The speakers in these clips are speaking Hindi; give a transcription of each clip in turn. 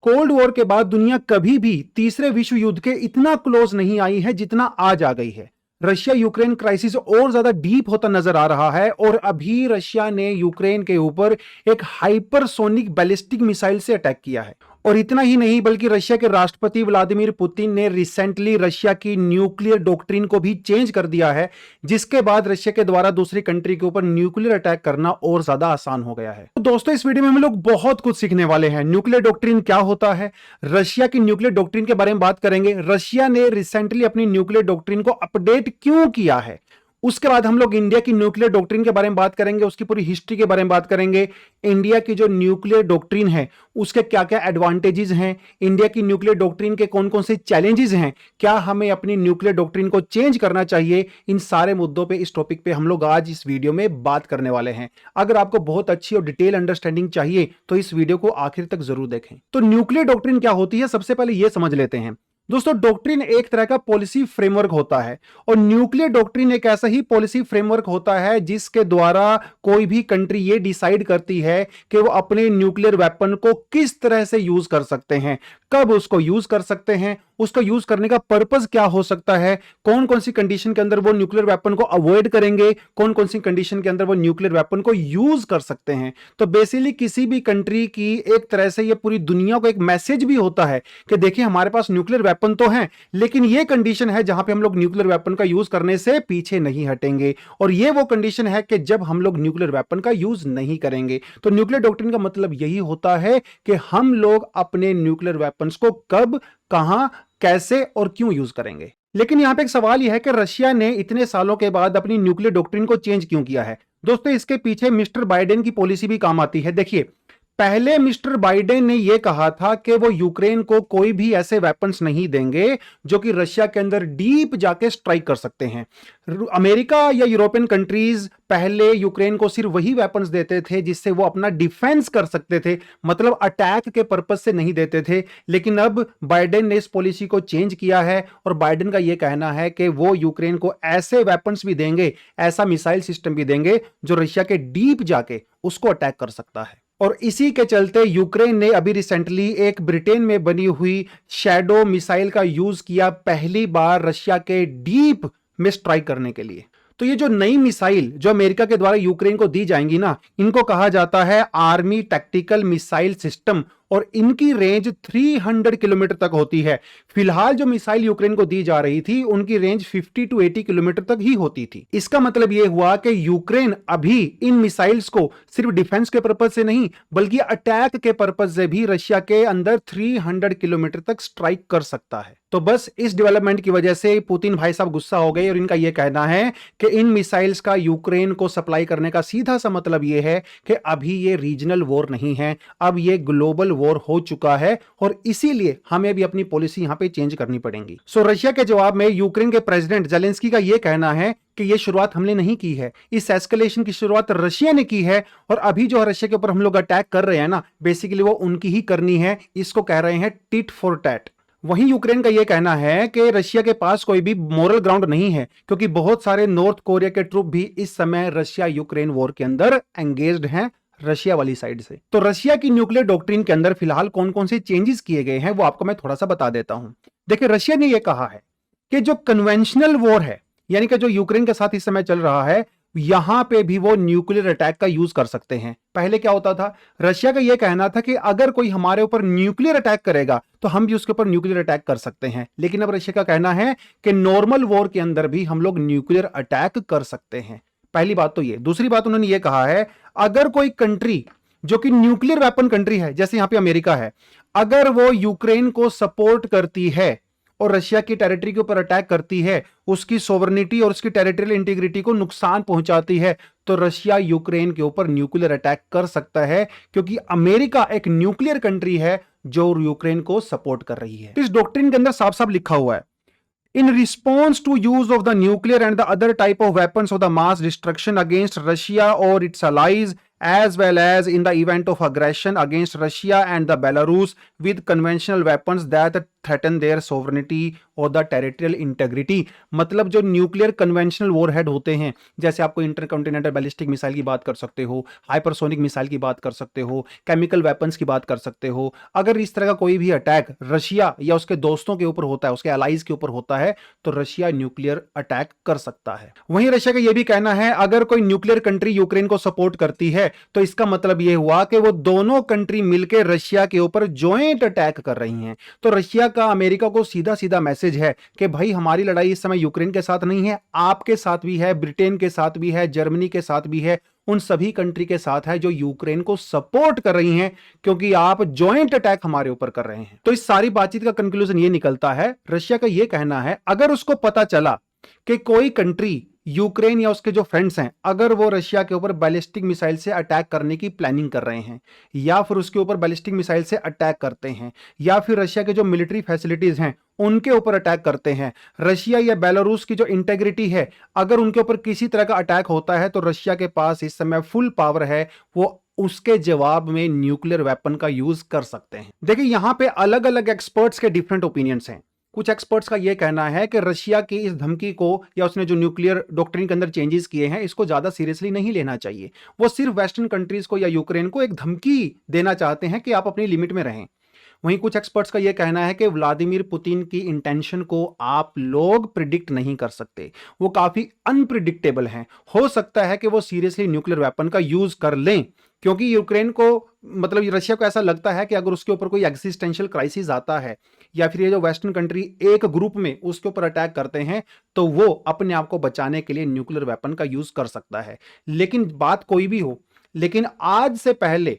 कोल्ड वॉर के बाद दुनिया कभी भी तीसरे विश्व युद्ध के इतना क्लोज नहीं आई है जितना आज आ गई है। रशिया यूक्रेन क्राइसिस और ज्यादा डीप होता नजर आ रहा है और अभी रशिया ने यूक्रेन के ऊपर एक हाइपरसोनिक बैलिस्टिक मिसाइल से अटैक किया है। और इतना ही नहीं बल्कि रशिया के राष्ट्रपति व्लादिमीर पुतिन ने रिसेंटली रशिया की न्यूक्लियर डॉक्ट्रिन को भी चेंज कर दिया है, जिसके बाद रशिया के द्वारा दूसरी कंट्री के ऊपर न्यूक्लियर अटैक करना और ज्यादा आसान हो गया है। तो दोस्तों, इस वीडियो में हम लोग बहुत कुछ सीखने वाले हैं। न्यूक्लियर डॉक्ट्रिन क्या होता है, रशिया की न्यूक्लियर डॉक्ट्रिन के बारे में बात करेंगे, रशिया ने रिसेंटली अपनी न्यूक्लियर डॉक्ट्रिन को अपडेट क्यों किया है, उसके बाद हम लोग इंडिया की न्यूक्लियर डॉक्ट्रिन के बारे में बात करेंगे, उसकी पूरी हिस्ट्री के बारे में बात करेंगे, इंडिया की जो न्यूक्लियर डॉक्ट्रिन है उसके क्या क्या एडवांटेजेस हैं, इंडिया की न्यूक्लियर डॉक्ट्रिन के कौन कौन से चैलेंजेस हैं, क्या हमें अपनी न्यूक्लियर डॉक्ट्रिन को चेंज करना चाहिए। इन सारे मुद्दों पे, इस टॉपिक पे हम लोग आज इस वीडियो में बात करने वाले हैं। अगर आपको बहुत अच्छी और डिटेल अंडरस्टैंडिंग चाहिए तो इस वीडियो को आखिर तक जरूर देखें। तो न्यूक्लियर डॉक्ट्रिन क्या होती है, सबसे पहले यह समझ लेते हैं। दोस्तों, डॉक्ट्रिन एक तरह का पॉलिसी फ्रेमवर्क होता है और न्यूक्लियर डॉक्ट्रिन एक ऐसा ही पॉलिसी फ्रेमवर्क होता है जिसके द्वारा कोई भी कंट्री ये डिसाइड करती है कि वो अपने न्यूक्लियर वेपन को किस तरह से यूज कर सकते हैं, कब उसको यूज कर सकते हैं, उसको यूज करने का पर्पस क्या हो सकता है, कौन कौन सी कंडीशन के अंदर वो न्यूक्लियर वेपन को अवॉइड करेंगे, कौन कौन सी कंडीशन के अंदर वो न्यूक्लियर वेपन को यूज कर सकते हैं। तो बेसिकली किसी भी कंट्री की एक तरह से ये पूरी दुनिया को एक मैसेज भी होता है कि देखिए, हमारे पास न्यूक्लियर वेपन तो है, लेकिन ये कंडीशन है जहां पे हम लोग न्यूक्लियर वेपन का यूज करने से पीछे नहीं हटेंगे, और ये वो कंडीशन है कि जब हम लोग न्यूक्लियर वेपन का यूज नहीं करेंगे। तो न्यूक्लियर डॉक्ट्रिन का मतलब यही होता है कि हम लोग अपने न्यूक्लियर वेपन्स को कब, कहां, कैसे और क्यों यूज करेंगे। लेकिन यहां पे एक सवाल यह है कि रशिया ने इतने सालों के बाद अपनी न्यूक्लियर डॉक्ट्रिन को चेंज क्यों किया है। दोस्तों, इसके पीछे मिस्टर बाइडेन की पॉलिसी भी काम आती है। देखिए, पहले मिस्टर बाइडेन ने यह कहा था कि वो यूक्रेन को कोई भी ऐसे वेपन्स नहीं देंगे जो कि रशिया के अंदर डीप जाके स्ट्राइक कर सकते हैं। अमेरिका या यूरोपियन कंट्रीज पहले यूक्रेन को सिर्फ वही वेपन्स देते थे जिससे वो अपना डिफेंस कर सकते थे, मतलब अटैक के पर्पस से नहीं देते थे। लेकिन अब बाइडेन ने इस पॉलिसी को चेंज किया है और बाइडेन का यह कहना है कि वो यूक्रेन को ऐसे वेपन्स भी देंगे, ऐसा मिसाइल सिस्टम भी देंगे जो रशिया के डीप जाके उसको अटैक कर सकता है। और इसी के चलते यूक्रेन ने अभी रिसेंटली एक ब्रिटेन में बनी हुई शैडो मिसाइल का यूज किया, पहली बार रशिया के डीप में स्ट्राइक करने के लिए। तो ये जो नई मिसाइल जो अमेरिका के द्वारा यूक्रेन को दी जाएंगी ना, इनको कहा जाता है आर्मी टैक्टिकल मिसाइल सिस्टम और इनकी रेंज 300 किलोमीटर तक होती है। फिलहाल जो मिसाइल यूक्रेन को दी जा रही थी उनकी रेंज 50 to 80 किलोमीटर तक ही होती थी। इसका मतलब यह हुआ कि यूक्रेन अभी इन मिसाइल्स को सिर्फ डिफेंस के पर्पज से नहीं बल्कि अटैक के पर्पज से भी रशिया के अंदर 300 किलोमीटर तक स्ट्राइक कर सकता है। तो बस इस डेवलपमेंट की वजह से पुतिन भाई साहब गुस्सा हो गए और इनका यह कहना है कि इन मिसाइल्स का यूक्रेन को सप्लाई करने का सीधा सा मतलब यह है कि अभी ये रीजनल वॉर नहीं है, अब ये ग्लोबल वॉर हो चुका है और इसीलिए हमें भी अपनी पॉलिसी यहां पे चेंज करनी पड़ेगी। सो रशिया के जवाब में यूक्रेन के प्रेसिडेंट जेलेंस्की का यह कहना है कि यह शुरुआत हमने नहीं की है, इस एस्केलेशन की शुरुआत रशिया ने की है और अभी जो रशिया के ऊपर हम लोग अटैक कर रहे हैं ना, बेसिकली वो उनकी ही करनी है। इसको कह रहे हैं टिट फॉर टैट। वहीं यूक्रेन का यह कहना है कि रशिया के पास कोई भी मोरल ग्राउंड नहीं है क्योंकि बहुत सारे नॉर्थ कोरिया के ट्रूप भी इस समय रशिया यूक्रेन वॉर के अंदर एंगेज्ड हैं रशिया वाली साइड से। तो रशिया की न्यूक्लियर डॉक्ट्रिन के अंदर फिलहाल कौन कौन से चेंजेस किए गए हैं वो आपको मैं थोड़ा सा बता देता हूं। देखिए, रशिया ने यह कहा है कि जो कन्वेंशनल वॉर है, यानी कि जो यूक्रेन के साथ इस समय चल रहा है, यहां पे भी वो न्यूक्लियर अटैक का यूज कर सकते हैं। पहले क्या होता था, रशिया का यह कहना था कि अगर कोई हमारे ऊपर न्यूक्लियर अटैक करेगा तो हम भी उसके ऊपर न्यूक्लियर अटैक कर सकते हैं। लेकिन अब रशिया का कहना है कि नॉर्मल वॉर के अंदर भी हम लोग न्यूक्लियर अटैक कर सकते हैं। पहली बात तो ये। दूसरी बात उन्होंने ये कहा है, अगर कोई कंट्री जो कि न्यूक्लियर वेपन कंट्री है, जैसे यहां पे अमेरिका है, अगर वो यूक्रेन को सपोर्ट करती है और रशिया की टेरिटरी के ऊपर अटैक करती है, उसकी सोवरेनिटी और उसकी टेरिटरियल इंटीग्रिटी को नुकसान पहुंचाती है, तो रशिया यूक्रेन के ऊपर न्यूक्लियर अटैक कर सकता है क्योंकि अमेरिका एक न्यूक्लियर कंट्री है जो यूक्रेन को सपोर्ट कर रही है। इस डॉक्ट्रिन के अंदर साफ साफ लिखा हुआ है, in response to use of the nuclear and the other type of weapons of the mass destruction against Russia or its allies as well as in the event of aggression against Russia and the Belarus with conventional weapons that threaten their sovereignty और द टेरिटोरियल इंटेग्रिटी। मतलब जो न्यूक्लियर कन्वेंशनल वॉरहेड होते हैं, जैसे आपको इंटरकॉन्टिनेंटल बैलिस्टिक मिसाइल की बात कर सकते हो, हाइपरसोनिक मिसाइल की बात कर सकते हो, केमिकल वेपन्स की बात कर सकते हो, अगर इस तरह का कोई भी अटैक रशिया या उसके दोस्तों के ऊपर होता है, उसके अलाइज के ऊपर होता है, तो रशिया न्यूक्लियर अटैक कर सकता है। वहीं रशिया का यह भी कहना है अगर कोई न्यूक्लियर कंट्री यूक्रेन को सपोर्ट करती है तो इसका मतलब यह हुआ कि वो दोनों कंट्री मिलकर रशिया के ऊपर ज्वाइंट अटैक कर रही हैं। तो रशिया का अमेरिका को सीधा सीधा मैसेज है कि भाई हमारी लड़ाई इस समय यूक्रेन के साथ नहीं है, आपके साथ भी है, ब्रिटेन के साथ भी है, जर्मनी के साथ भी है, उन सभी कंट्री के साथ है जो यूक्रेन को सपोर्ट कर रही हैं, क्योंकि आप ज्वाइंट अटैक हमारे ऊपर कर रहे हैं। तो इस सारी बातचीत का कंक्लूजन ये निकलता है, रशिया का यह कहना है अगर उसको पता चला कि कोई कंट्री यूक्रेन या उसके जो फ्रेंड्स हैं अगर वो रशिया के ऊपर बैलिस्टिक मिसाइल से अटैक करने की प्लानिंग कर रहे हैं, या फिर उसके ऊपर बैलिस्टिक मिसाइल से अटैक करते हैं, या फिर रशिया के जो मिलिट्री फैसिलिटीज हैं उनके ऊपर अटैक करते हैं, रशिया या बेलारूस की जो इंटेग्रिटी है अगर उनके ऊपर किसी तरह का अटैक होता है, तो रशिया के पास इस समय फुल पावर है, वो उसके जवाब में न्यूक्लियर वेपन का यूज कर सकते हैं। देखिए यहां पे अलग अलग एक्सपर्ट्स के डिफरेंट ओपिनियंस हैं। कुछ एक्सपर्ट्स का यह कहना है कि रशिया की इस धमकी को या उसने जो न्यूक्लियर डॉक्ट्रिन के अंदर चेंजेस किए हैं इसको ज्यादा सीरियसली नहीं लेना चाहिए। वो सिर्फ वेस्टर्न कंट्रीज को या यूक्रेन को एक धमकी देना चाहते हैं कि आप अपनी लिमिट में रहें। वहीं कुछ एक्सपर्ट्स का यह कहना है कि व्लादिमीर पुतिन की इंटेंशन को आप लोग प्रिडिक्ट नहीं कर सकते, वो काफी अनप्रिडिक्टेबल हैं। हो सकता है कि वो सीरियसली न्यूक्लियर वेपन का यूज कर लें, क्योंकि यूक्रेन को मतलब रशिया को ऐसा लगता है कि अगर उसके ऊपर कोई एग्जिस्टेंशियल क्राइसिस आता है या फिर ये जो वेस्टर्न कंट्री एक ग्रुप में उसके ऊपर अटैक करते हैं, तो वो अपने आप को बचाने के लिए न्यूक्लियर वेपन का यूज कर सकता है। लेकिन बात कोई भी हो, लेकिन आज से पहले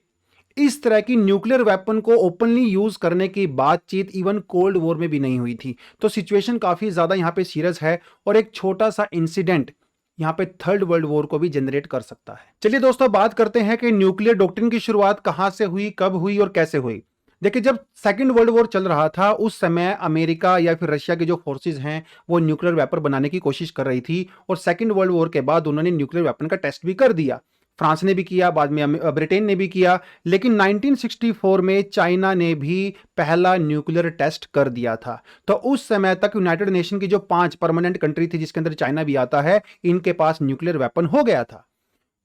इस तरह की न्यूक्लियर वेपन को ओपनली यूज करने की बातचीत इवन कोल्ड वॉर में भी नहीं हुई थी। तो सिचुएशन काफी ज्यादा यहां पे सीरियस है और एक छोटा सा इंसिडेंट यहां पे थर्ड वर्ल्ड वॉर को भी जनरेट कर सकता है। चलिए दोस्तों बात करते हैं कि न्यूक्लियर डॉक्ट्रिन की शुरुआत कहां से हुई, कब हुई और कैसे हुई। देखिए जब सेकंड वर्ल्ड वॉर चल रहा था उस समय अमेरिका या फिर रशिया के जो फोर्सेस हैं वो न्यूक्लियर वेपन बनाने की कोशिश कर रही थी, और सेकंड वर्ल्ड वॉर के बाद उन्होंने न्यूक्लियर वेपन का टेस्ट भी कर दिया। फ्रांस ने भी किया, बाद में ब्रिटेन ने भी किया, लेकिन 1964 में चाइना ने भी पहला न्यूक्लियर टेस्ट कर दिया था। तो उस समय तक यूनाइटेड नेशन की जो 5 परमानेंट कंट्री थी जिसके अंदर चाइना भी आता है, इनके पास न्यूक्लियर वेपन हो गया था।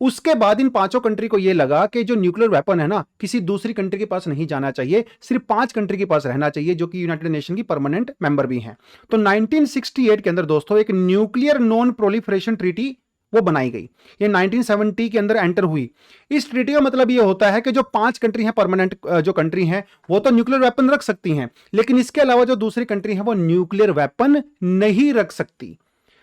उसके बाद इन 5 कंट्री को यह लगा कि जो न्यूक्लियर वेपन है ना किसी दूसरी कंट्री के पास नहीं जाना चाहिए, सिर्फ 5 कंट्री के पास रहना चाहिए जो कि यूनाइटेड नेशन की परमानेंट मेंबर भी हैं। तो 1968 के अंदर दोस्तों एक न्यूक्लियर नॉन प्रोलिफरेशन ट्रीटी वो बनाई गई। ये 1970 के अंदर एंटर हुई। इस ट्रीटी का मतलब ये होता है कि जो 5 कंट्री हैं परमानेंट जो कंट्री हैं वो तो न्यूक्लियर वेपन रख सकती हैं, लेकिन इसके अलावा जो दूसरी कंट्री है वो न्यूक्लियर वेपन नहीं रख सकती।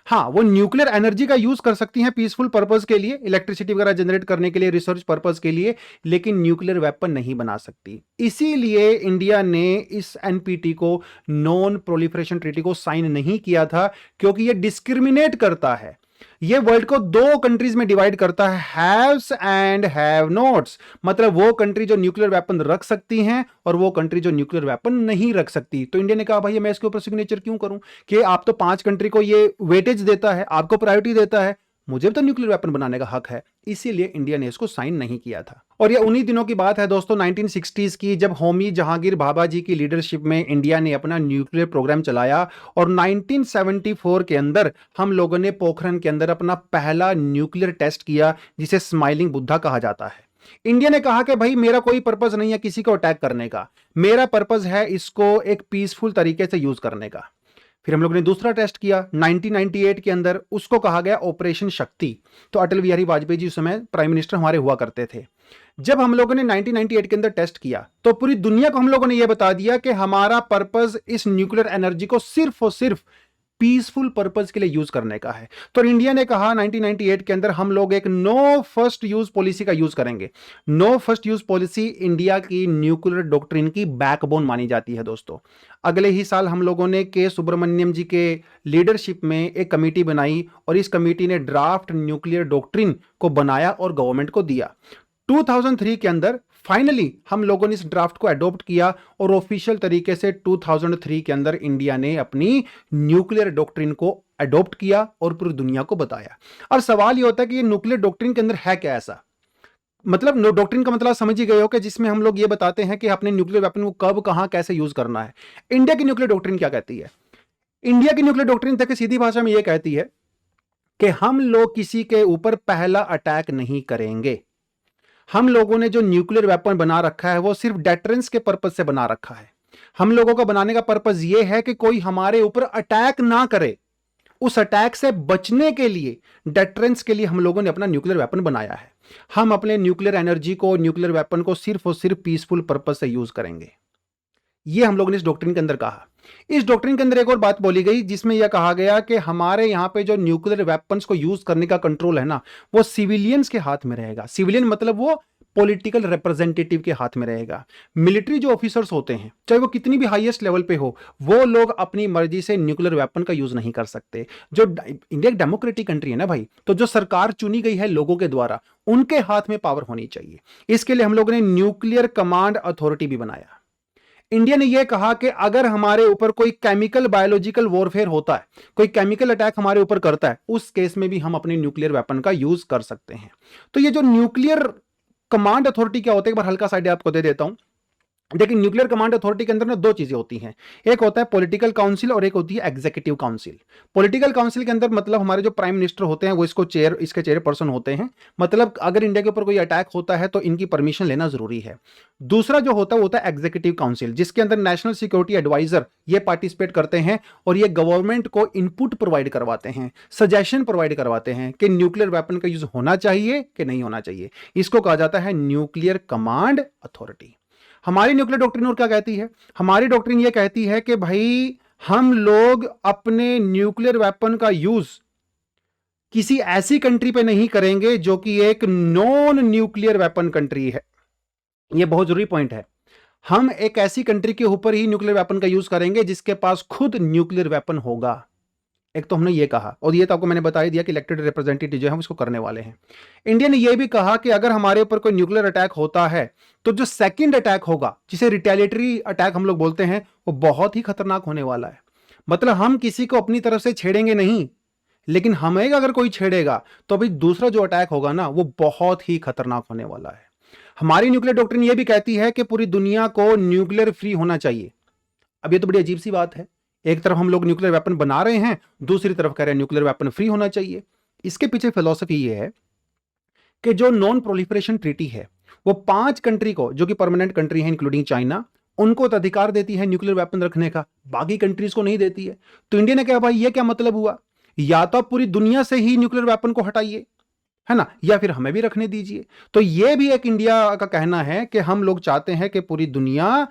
हाँ, वो न्यूक्लियर एनर्जी का यूज कर सकती हैं पीसफुल पर्पस के लिए, इलेक्ट्रिसिटी वगैरह जनरेट करने के लिए, रिसर्च पर्पस के लिए, लेकिन न्यूक्लियर वेपन नहीं बना सकती। इसीलिए इंडिया ने इस एनपीटी को, नॉन प्रोलिफरेशन ट्रीटी को साइन नहीं किया था, क्योंकि ये डिस्क्रिमिनेट करता है। ये वर्ल्ड को 2 कंट्रीज में डिवाइड करता है, हैव्स एंड हैव नॉट्स। मतलब वो कंट्री जो न्यूक्लियर वेपन रख सकती हैं और वो कंट्री जो न्यूक्लियर वेपन नहीं रख सकती। तो इंडिया ने कहा भाई मैं इसके ऊपर सिग्नेचर क्यों करूं कि आप तो 5 कंट्री को ये वेटेज देता है, आपको प्रायोरिटी देता है, मुझे तो न्यूक्लियर वेपन बनाने का हक है। इसीलिए इंडिया ने इसको साइन नहीं किया था। और ये उन्हीं दिनों की बात है दोस्तों 1960s की, जब होमी जहांगीर भाभा जी की लीडरशिप में इंडिया ने अपना न्यूक्लियर प्रोग्राम चलाया, और 1974 के अंदर हम लोगों ने पोखरण के अंदर अपना पहला न्यूक्लियर टेस्ट किया, जिसे स्माइलिंग बुद्धा कहा जाता है। इंडिया ने कहा कि भाई मेरा कोई पर्पस नहीं है किसी को अटैक करने का, मेरा पर्पस है इसको एक पीसफुल तरीके से यूज करने का। फिर हम लोगों ने दूसरा टेस्ट किया 1998 के अंदर, उसको कहा गया ऑपरेशन शक्ति। तो अटल बिहारी वाजपेयी जी उस समय प्राइम मिनिस्टर हमारे हुआ करते थे। जब हम लोगों ने 1998 के अंदर टेस्ट किया तो पूरी दुनिया को हम लोगों ने यह बता दिया कि हमारा पर्पस इस न्यूक्लियर एनर्जी को सिर्फ और सिर्फ पीसफुल पर्पस के लिए यूज करने का है। तो इंडिया ने कहा 1998 के अंदर हम लोग एक नो फर्स्ट यूज पॉलिसी का यूज करेंगे। No first use policy India की न्यूक्लियर डॉक्ट्रिन की बैकबोन मानी जाती है दोस्तों। अगले ही साल हम लोगों ने के सुब्रमण्यम जी के लीडरशिप में एक कमेटी बनाई, और इस कमेटी ने ड्राफ्ट न्यूक्लियर डॉक्ट्रिन को बनाया और गवर्नमेंट को दिया। 2003 के अंदर फाइनली हम लोगों ने इस ड्राफ्ट को अडॉप्ट किया, और ऑफिशियल तरीके से 2003 के अंदर इंडिया ने अपनी न्यूक्लियर डॉक्ट्रिन को अडॉप्ट किया और पूरी दुनिया को बताया। अब सवाल यह होता है कि ये न्यूक्लियर डॉक्ट्रिन के अंदर है क्या ऐसा। मतलब नो डॉक्ट्रिन का मतलब समझ ही गए हो कि जिसमें हम लोग ये बताते हैं कि अपने न्यूक्लियर वेपन को कब कहां कैसे यूज करना है। इंडिया की न्यूक्लियर डॉक्ट्रिन क्या कहती है? इंडिया की न्यूक्लियर डॉक्ट्रिन तक सीधी भाषा में यह कहती है कि हम लोग किसी के ऊपर पहला अटैक नहीं करेंगे। हम लोगों ने जो न्यूक्लियर वेपन बना रखा है वो सिर्फ डेटरेंस के पर्पज से बना रखा है। हम लोगों का बनाने का पर्पज ये है कि कोई हमारे ऊपर अटैक ना करे, उस अटैक से बचने के लिए, डेटरेंस के लिए हम लोगों ने अपना न्यूक्लियर वेपन बनाया है। हम अपने न्यूक्लियर एनर्जी को, न्यूक्लियर वेपन को सिर्फ और सिर्फ पीसफुल पर्पज से यूज करेंगे। यह हम लोगों ने इस डॉक्ट्रिन के अंदर कहा। इस डॉक्ट्रिन के अंदर एक और बात बोली गई जिसमें यह कहा गया कि हमारे यहां पे जो न्यूक्लियर वेपन्स को यूज करने का कंट्रोल है ना, वो सिविलियंस के हाथ में रहेगा। सिविलियन मतलब वो पॉलिटिकल रिप्रेजेंटेटिव के हाथ में रहेगा। मिलिट्री जो ऑफिसर्स होते हैं, चाहे वो कितनी भी हाईएस्ट लेवल पे हो, वो लोग अपनी मर्जी से न्यूक्लियर वेपन का यूज नहीं कर सकते। जो इंडिया एक डेमोक्रेटिक कंट्री है ना भाई, तो जो सरकार चुनी गई है लोगों के द्वारा, उनके हाथ में पावर होनी चाहिए। इसके लिए हम लोगों ने न्यूक्लियर कमांड अथॉरिटी भी बनाया। इंडिया ने यह कहा कि अगर हमारे ऊपर कोई केमिकल बायोलॉजिकल वॉरफेयर होता है, कोई केमिकल अटैक हमारे ऊपर करता है, उस केस में भी हम अपने न्यूक्लियर वेपन का यूज कर सकते हैं। तो ये जो न्यूक्लियर कमांड अथॉरिटी क्या होता है, एक बार हल्का सा आइडिया आपको दे देता हूं। देखिए, न्यूक्लियर कमांड अथॉरिटी के अंदर ना दो चीजें होती हैं। एक होता है पॉलिटिकल काउंसिल और एक होती है एग्जीक्यूटिव काउंसिल। पॉलिटिकल काउंसिल के अंदर मतलब हमारे जो प्राइम मिनिस्टर होते हैं वो इसके चेयरपर्सन होते हैं। मतलब अगर इंडिया के ऊपर कोई अटैक होता है तो इनकी परमिशन लेना जरूरी है। दूसरा जो होता है वो होता है एग्जीक्यूटिव काउंसिल, जिसके अंदर नेशनल सिक्योरिटी एडवाइजर ये पार्टिसिपेट करते हैं और ये गवर्नमेंट को इनपुट प्रोवाइड करवाते हैं, सजेशन प्रोवाइड करवाते हैं कि न्यूक्लियर वेपन का यूज होना चाहिए कि नहीं होना चाहिए। इसको कहा जाता है न्यूक्लियर कमांड अथॉरिटी। हमारी न्यूक्लियर डॉक्ट्रिन और क्या कहती है? हमारी डॉक्ट्रिन ये कहती है कि भाई हम लोग अपने न्यूक्लियर वेपन का यूज किसी ऐसी कंट्री पे नहीं करेंगे जो कि एक नॉन न्यूक्लियर वेपन कंट्री है। यह बहुत जरूरी पॉइंट है। हम एक ऐसी कंट्री के ऊपर ही न्यूक्लियर वेपन का यूज करेंगे जिसके पास खुद न्यूक्लियर वेपन होगा। एक तो हमने ये कहा, और ये तो आपको मैंने बता ही दिया कि इलेक्टेड रिप्रेजेंटेटिव जो है हम इसको करने वाले हैं। इंडिया ने ये भी कहा कि अगर हमारे ऊपर कोई न्यूक्लियर अटैक होता है तो जो सेकंड अटैक होगा, जिसे रिटेलिएटरी अटैक हम लोग बोलते हैं, वो बहुत ही खतरनाक होने वाला है। मतलब हम किसी को अपनी तरफ से छेड़ेंगे नहीं, लेकिन हमें अगर कोई छेड़ेगा तो अभी दूसरा जो अटैक होगा ना, वो बहुत ही खतरनाक होने वाला है। हमारी न्यूक्लियर डॉक्ट्रिन ये भी कहती है कि पूरी दुनिया को न्यूक्लियर फ्री होना चाहिए। अब ये तो बड़ी अजीब सी बात है। एक तरफ हम लोग न्यूक्लियर वेपन बना रहे हैं, दूसरी तरफ कह रहे हैं न्यूक्लियर वेपन फ्री होना चाहिए। इसके पीछे फिलॉसफी ये है कि जो नॉन प्रोलिफरेशन ट्रीटी है वो 5 कंट्री को, जो कि परमानेंट कंट्री है इंक्लूडिंग चाइना, उनको तो अधिकार देती है न्यूक्लियर वेपन रखने का, बाकी कंट्रीज को नहीं देती है। तो इंडिया ने कहा भाई ये क्या मतलब हुआ, या तो आप पूरी दुनिया से ही न्यूक्लियर वेपन को हटाइए, है ना, या फिर हमें भी रखने दीजिए। तो ये भी एक इंडिया का कहना है कि हम लोग चाहते हैं कि पूरी दुनिया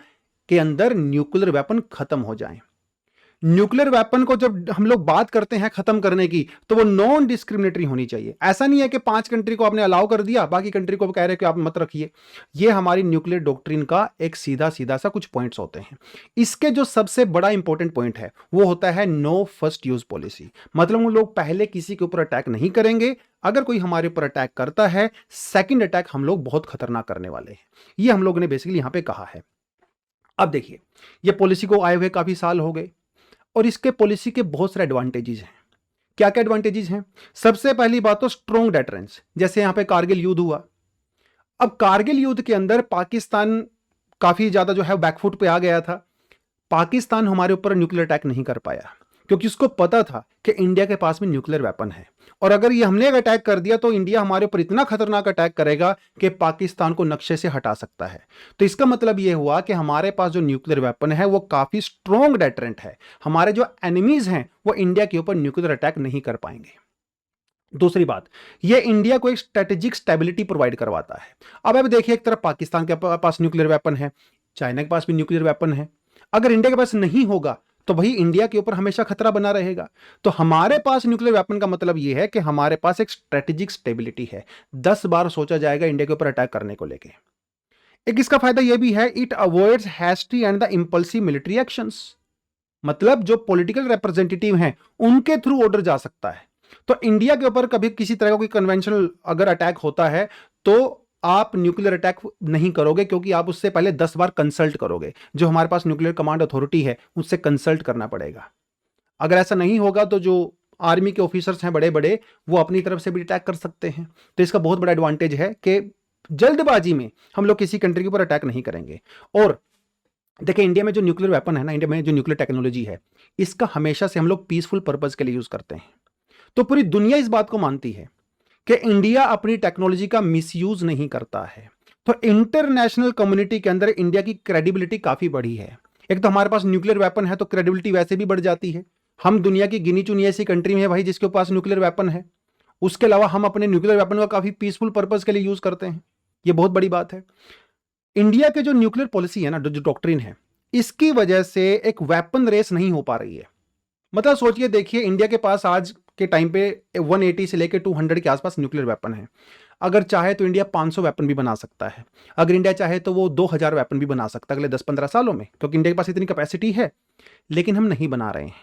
के अंदर न्यूक्लियर वेपन खत्म हो जाए। न्यूक्लियर वेपन को जब हम लोग बात करते हैं खत्म करने की, तो वो नॉन डिस्क्रिमिनेटरी होनी चाहिए। ऐसा नहीं है कि 5 कंट्री को आपने अलाउ कर दिया, बाकी कंट्री को कह रहे कि आप मत रखिए। ये हमारी न्यूक्लियर डॉक्ट्रिन का एक सीधा सीधा सा कुछ पॉइंट्स होते हैं। इसके जो सबसे बड़ा इंपॉर्टेंट पॉइंट है वो होता है नो फर्स्ट यूज पॉलिसी। मतलब हम लोग पहले किसी के ऊपर अटैक नहीं करेंगे, अगर कोई हमारे ऊपर अटैक करता है, सेकेंड अटैक हम लोग बहुत खतरनाक करने वाले हैं। ये हम लोगों ने बेसिकली यहां पर कहा है। अब देखिए, ये पॉलिसी को आए हुए काफी साल हो गए और इसके पॉलिसी के बहुत सारे एडवांटेजेस हैं। क्या क्या एडवांटेजेस हैं? सबसे पहली बात तो स्ट्रॉन्ग डेटरेंस। जैसे यहां पे कारगिल युद्ध हुआ, अब कारगिल युद्ध के अंदर पाकिस्तान काफी ज्यादा जो है बैकफुट पे आ गया था। पाकिस्तान हमारे ऊपर न्यूक्लियर अटैक नहीं कर पाया क्योंकि उसको पता था कि इंडिया के पास में न्यूक्लियर वेपन है, और अगर ये हमने अटैक कर दिया तो इंडिया हमारे ऊपर इतना खतरनाक अटैक करेगा कि पाकिस्तान को नक्शे से हटा सकता है। तो इसका मतलब ये हुआ कि हमारे पास जो न्यूक्लियर वेपन है वो काफी स्ट्रॉन्ग डेटरेंट है। हमारे जो एनिमीज हैं वो इंडिया के ऊपर न्यूक्लियर अटैक नहीं कर पाएंगे। दूसरी बात, ये इंडिया को एक स्ट्रेटेजिक स्टेबिलिटी प्रोवाइड करवाता है। अब देखिए, एक तरफ पाकिस्तान के पास न्यूक्लियर वेपन है, चाइना के पास भी न्यूक्लियर वेपन है। अगर इंडिया के पास नहीं होगा तो भाई इंडिया के ऊपर हमेशा खतरा बना रहेगा। तो हमारे पास न्यूक्लियर वेपन का मतलब यह है कि हमारे पास एक स्ट्रेटेजिक स्टेबिलिटी है। 10 बार सोचा जाएगा इंडिया के ऊपर अटैक करने को लेके। एक इसका फायदा यह भी है, it avoids hasty and the impulsive military actions. मतलब जो पॉलिटिकल रिप्रेजेंटेटिव हैं उनके थ्रू ऑर्डर जा सकता है। तो इंडिया के ऊपर कभी किसी तरह का कोई कन्वेंशनल अगर अटैक होता है तो आप न्यूक्लियर अटैक नहीं करोगे, क्योंकि आप उससे पहले 10 बार कंसल्ट करोगे। जो हमारे पास न्यूक्लियर कमांड अथॉरिटी है उससे कंसल्ट करना पड़ेगा। अगर ऐसा नहीं होगा तो जो आर्मी के ऑफिसर्स हैं बड़े बड़े, वो अपनी तरफ से भी अटैक कर सकते हैं। तो इसका बहुत बड़ा एडवांटेज है कि जल्दबाजी में हम लोग किसी कंट्री के ऊपर अटैक नहीं करेंगे। और देखिए, इंडिया में जो न्यूक्लियर वेपन है ना, इंडिया में जो न्यूक्लियर टेक्नोलॉजी है, इसका हमेशा से हम लोग पीसफुल पर्पज के लिए यूज करते हैं। तो पूरी दुनिया इस बात को मानती है कि इंडिया अपनी टेक्नोलॉजी का मिसयूज नहीं करता है। तो इंटरनेशनल कम्युनिटी के अंदर इंडिया की क्रेडिबिलिटी काफी बढ़ी है। एक तो हमारे पास न्यूक्लियर वेपन है, तो क्रेडिबिलिटी वैसे भी बढ़ जाती है। हम दुनिया की गिनी चुनी ऐसी कंट्री में है भाई जिसके पास न्यूक्लियर वेपन है। उसके अलावा हम अपने न्यूक्लियर वेपन का काफी पीसफुल पर्पज के लिए यूज करते हैं। ये बहुत बड़ी बात है। इंडिया के जो न्यूक्लियर पॉलिसी है ना, जो डॉक्ट्रिन है, इसकी वजह से एक वेपन रेस नहीं हो पा रही है। मतलब सोचिए, देखिए, इंडिया के पास आज के टाइम पे 180 से लेकर 200 के आसपास न्यूक्लियर वेपन है। अगर चाहे तो इंडिया 500 वेपन भी बना सकता है। अगर इंडिया चाहे तो वो 2000 वेपन भी बना सकता है अगले 10-15 सालों में, क्योंकि इंडिया के पास इतनी कैपेसिटी है। लेकिन हम नहीं बना रहे हैं,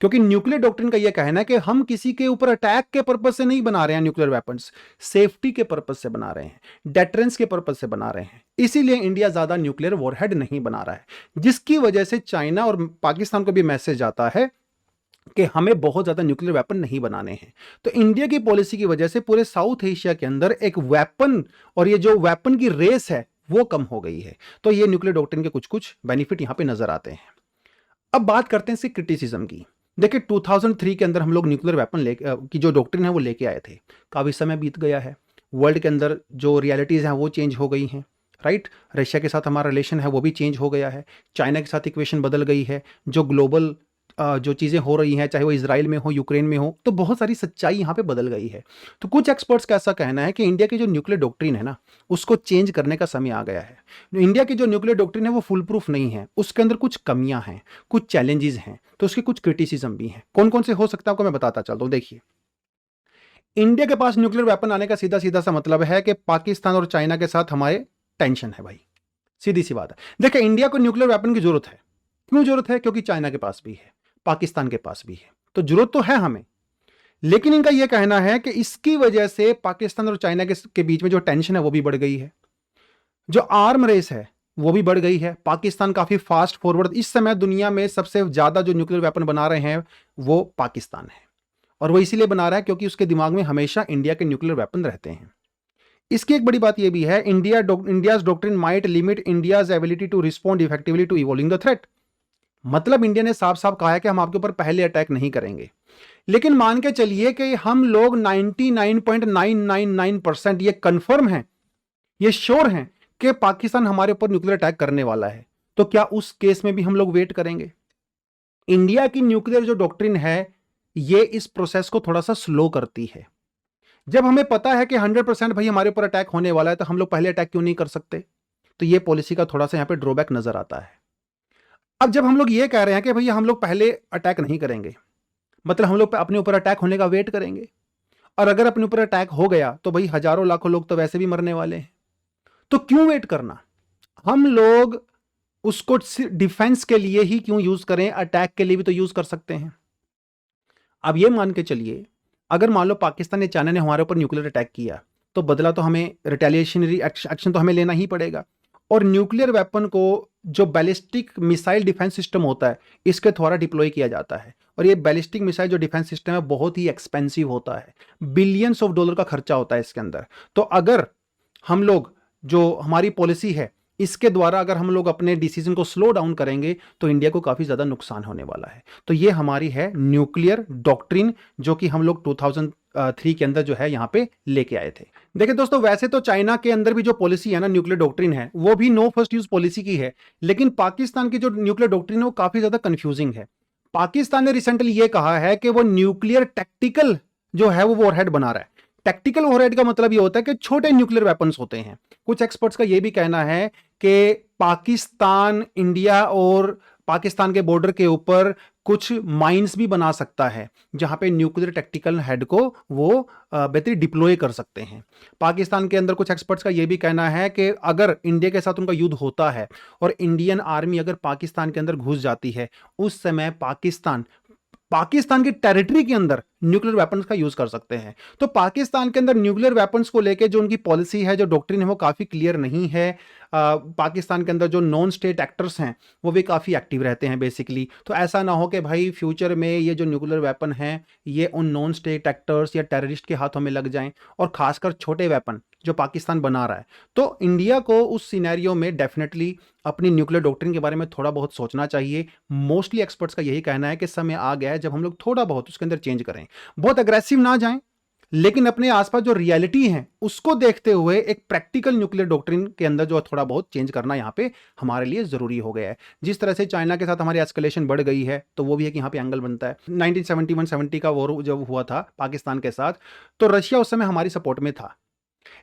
क्योंकि न्यूक्लियर डॉक्ट्रिन का यह कहना है कि हम किसी के ऊपर अटैक के पर्पज से नहीं बना रहे हैं न्यूक्लियर वेपन्स, सेफ्टी के पर्पज से बना रहे हैं, डेटरेंस के पर्पज से बना रहे हैं। इसीलिए इंडिया ज्यादा न्यूक्लियर वॉरहेड नहीं बना रहा है, जिसकी वजह से चाइना और पाकिस्तान को भी मैसेज आता है कि हमें बहुत ज्यादा न्यूक्लियर वेपन नहीं बनाने हैं। तो इंडिया की पॉलिसी की वजह से पूरे साउथ एशिया के अंदर एक वेपन, और ये जो वेपन की रेस है वो कम हो गई है। तो ये न्यूक्लियर डॉक्ट्रिन के कुछ कुछ बेनिफिट यहां पे नजर आते हैं। अब बात करते हैं इसकी क्रिटिसिज्म की। देखिए, 2003 के अंदर हम लोग न्यूक्लियर वेपन की जो डॉक्ट्रिन है वो लेके आए थे। काफी समय बीत गया है, वर्ल्ड के अंदर जो रियलिटीज हैं वो चेंज हो गई हैं, राइट। रशिया के साथ हमारा रिलेशन है वो भी चेंज हो गया है, चाइना के साथ इक्वेशन बदल गई है, जो ग्लोबल जो चीज़ें हो रही हैं, चाहे वो इजराइल में हो, यूक्रेन में हो, तो बहुत सारी सच्चाई यहाँ पे बदल गई है। तो कुछ एक्सपर्ट्स का ऐसा कहना है कि इंडिया की जो न्यूक्लियर डॉक्ट्रिन है ना, उसको चेंज करने का समय आ गया है। इंडिया की जो न्यूक्लियर डॉक्ट्रिन है वो फुल प्रूफ नहीं है, उसके अंदर कुछ कमियां हैं, कुछ चैलेंजेस हैं, तो उसके कुछ क्रिटिसिज्म भी हैं। कौन कौन से हो सकता है आपको मैं बताता चलता हूँ। देखिए, इंडिया के पास न्यूक्लियर वेपन आने का सीधा सीधा सा मतलब है कि पाकिस्तान और चाइना के साथ हमारे टेंशन है भाई, सीधी सी बात है। देखिए, इंडिया को न्यूक्लियर वेपन की जरूरत है। क्यों जरूरत है? क्योंकि चाइना के पास भी है, पाकिस्तान के पास भी है, तो जरूरत तो है हमें। लेकिन इनका यह कहना है कि इसकी वजह से पाकिस्तान और चाइना के बीच में जो टेंशन है वो भी बढ़ गई है, जो आर्म रेस है वो भी बढ़ गई है। पाकिस्तान काफी फास्ट फॉरवर्ड, इस समय दुनिया में सबसे ज्यादा जो न्यूक्लियर वेपन बना रहे हैं वो पाकिस्तान है, और वो इसीलिए बना रहा है क्योंकि उसके दिमाग में हमेशा इंडिया के न्यूक्लियर वेपन रहते हैं। इसकी एक बड़ी बात यह भी है, India's doctrine might limit India's ability to respond effectively to evolving the threat. मतलब इंडिया ने साफ साफ कहा है कि हम आपके ऊपर पहले अटैक नहीं करेंगे। लेकिन मान के चलिए कि हम लोग 99.999% ये कंफर्म है, ये श्योर हैं कि पाकिस्तान हमारे ऊपर न्यूक्लियर अटैक करने वाला है, तो क्या उस केस में भी हम लोग वेट करेंगे? इंडिया की न्यूक्लियर जो डॉक्ट्रिन है ये इस प्रोसेस को थोड़ा सा स्लो करती है। जब हमें पता है कि 100% भाई हमारे ऊपर अटैक होने वाला है, तो हम लोग पहले अटैक क्यों नहीं कर सकते? तो ये पॉलिसी का थोड़ा सा यहां पे ड्रॉबैक नजर आता है। अब जब हम लोग ये कह रहे हैं कि भैया हम लोग पहले अटैक नहीं करेंगे, मतलब हम लोग अपने ऊपर अटैक होने का वेट करेंगे, और अगर अपने ऊपर अटैक हो गया तो भाई हजारों लाखों लोग तो वैसे भी मरने वाले हैं, तो क्यों वेट करना? हम लोग उसको डिफेंस के लिए ही क्यों यूज करें, अटैक के लिए भी तो यूज कर सकते हैं। अब ये मान के चलिए, अगर मान लो पाकिस्तान या चाइना ने हमारे ऊपर न्यूक्लियर अटैक किया, तो बदला तो हमें, रिटेलिएशनरी एक्शन तो हमें लेना ही पड़ेगा। और न्यूक्लियर वेपन को जो बैलिस्टिक मिसाइल डिफेंस सिस्टम होता है, इसके द्वारा डिप्लॉय किया जाता है, और ये बैलिस्टिक मिसाइल जो डिफेंस सिस्टम है बहुत ही एक्सपेंसिव होता है, बिलियंस ऑफ डॉलर का खर्चा होता है इसके अंदर। तो अगर हम लोग, जो हमारी पॉलिसी है, इसके द्वारा अगर हम लोग अपने डिसीजन को स्लो डाउन करेंगे तो इंडिया को काफी ज्यादा नुकसान होने वाला है। तो ये हमारी है न्यूक्लियर डॉक्ट्रिन, जो कि हम लोग 2003 के अंदर जो है यहां पे लेके आए थे। देखिए दोस्तों, वैसे तो चाइना के अंदर भी जो पॉलिसी है ना, न्यूक्लियर डॉक्ट्रिन है, वो भी नो फर्स्ट यूज पॉलिसी की है। लेकिन पाकिस्तान की जो न्यूक्लियर डॉक्ट्रिन है वो काफी ज्यादा कंफ्यूजिंग है। पाकिस्तान ने रिसेंटली ये कहा है कि वो न्यूक्लियर टैक्टिकल जो है वो वॉरहेड बना रहा है। टैक्टिकल वॉरहेड का मतलब ये होता है कि छोटे न्यूक्लियर वेपन्स होते हैं। कुछ एक्सपर्ट्स का ये भी कहना है कि पाकिस्तान, इंडिया और पाकिस्तान के बॉर्डर के ऊपर कुछ माइंस भी बना सकता है, जहां पे न्यूक्लियर टैक्टिकल हेड को वो बेहतरीन डिप्लॉय कर सकते हैं। पाकिस्तान के अंदर कुछ एक्सपर्ट्स का ये भी कहना है कि अगर इंडिया के साथ उनका युद्ध होता है और इंडियन आर्मी अगर पाकिस्तान के अंदर घुस जाती है, उस समय पाकिस्तान की टेरिटरी के अंदर न्यूक्लियर वेपन्स का यूज कर सकते हैं। तो पाकिस्तान के अंदर न्यूक्लियर वेपन्स को लेके जो उनकी पॉलिसी है, जो डॉक्ट्रिन है, वो काफी क्लियर नहीं है। पाकिस्तान के अंदर जो नॉन स्टेट एक्टर्स हैं वो भी काफी एक्टिव रहते हैं बेसिकली। तो ऐसा ना हो कि भाई फ्यूचर में ये जो न्यूक्लियर वेपन है ये उन नॉन स्टेट एक्टर्स या टेररिस्ट के हाथों में लग जाएं, और खासकर छोटे वेपन जो पाकिस्तान बना रहा है। तो इंडिया को उस सिनेरियो में डेफिनेटली अपनी न्यूक्लियर डॉक्ट्रिन के बारे में थोड़ा बहुत सोचना चाहिए। मोस्टली एक्सपर्ट्स का यही कहना है कि समय आ गया है जब हम लोग थोड़ा बहुत उसके अंदर चेंज करें, बहुत अग्रेसिव ना जाएं, लेकिन अपने आसपास जो रियलिटी है उसको देखते हुए एक प्रैक्टिकल न्यूक्लियर डॉक्ट्रिन के अंदर जो थोड़ा बहुत चेंज करना यहां पे हमारे लिए जरूरी हो गया है। जिस तरह से चाइना के साथ हमारी एस्केलेशन बढ़ गई है, तो वो भी है कि यहां पे एंगल बनता है। 1971-70 का वॉर जब हुआ था पाकिस्तान के साथ, तो रशिया उस समय हमारी सपोर्ट में था।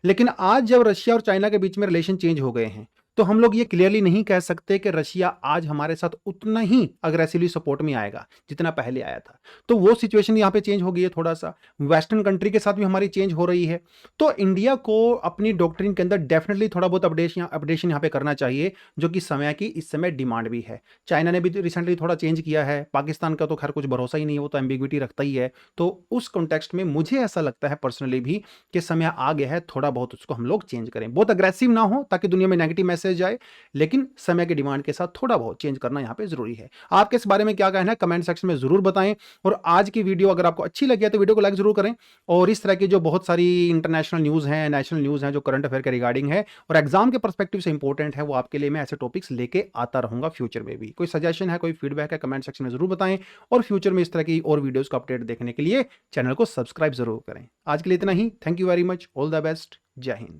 लेकिन आज जब रशिया और चाइना के बीच में रिलेशन चेंज हो गए हैं, तो हम लोग ये क्लियरली नहीं कह सकते कि रशिया आज हमारे साथ उतना ही अग्रेसिवली सपोर्ट में आएगा जितना पहले आया था। तो वो सिचुएशन यहाँ पे चेंज हो गई है थोड़ा सा। वेस्टर्न कंट्री के साथ भी हमारी चेंज हो रही है। तो इंडिया को अपनी डॉक्ट्रिन के अंदर डेफिनेटली थोड़ा बहुत अपडेशन यहाँ पे करना चाहिए, जो कि समय की इस समय डिमांड भी है। चाइना ने भी रिसेंटली थोड़ा चेंज किया है, पाकिस्तान का तो खैर कुछ भरोसा ही नहीं है, वो तो एम्बिग्विटी रखता ही है। तो उस कॉन्टेक्स्ट में मुझे ऐसा लगता है पर्सनली भी कि समय आ गया है थोड़ा बहुत उसको हम लोग चेंज करें। बहुत अग्रेसिव ना हो ताकि दुनिया में नेगेटिव मैसेज जाए, लेकिन समय की डिमांड के साथ थोड़ा बहुत चेंज करना यहां पे जरूरी है। आपके इस बारे में क्या कहना है कमेंट सेक्शन में जरूर बताएं। और आज की वीडियो अगर आपको अच्छी लगी है तो वीडियो को लाइक जरूर करें। और इस तरह की जो बहुत सारी इंटरनेशनल न्यूज है, नेशनल न्यूज है, जो करंट अफेयर के रिगार्डिंग है और एग्जाम के पर्सपेक्टिव से इंपॉर्टेंट है, वो आपके लिए मैं ऐसे टॉपिक्स लेके आता रहूंगा फ्यूचर में भी। कोई सजेशन है, कोई फीडबैक है, कमेंट सेक्शन में जरूर बताएं। और फ्यूचर में इस तरह की और वीडियोस को अपडेट देखने के लिए चैनल को सब्सक्राइब जरूर करें। आज के लिए इतना ही। Thank you very much. All the best. जय हिंद।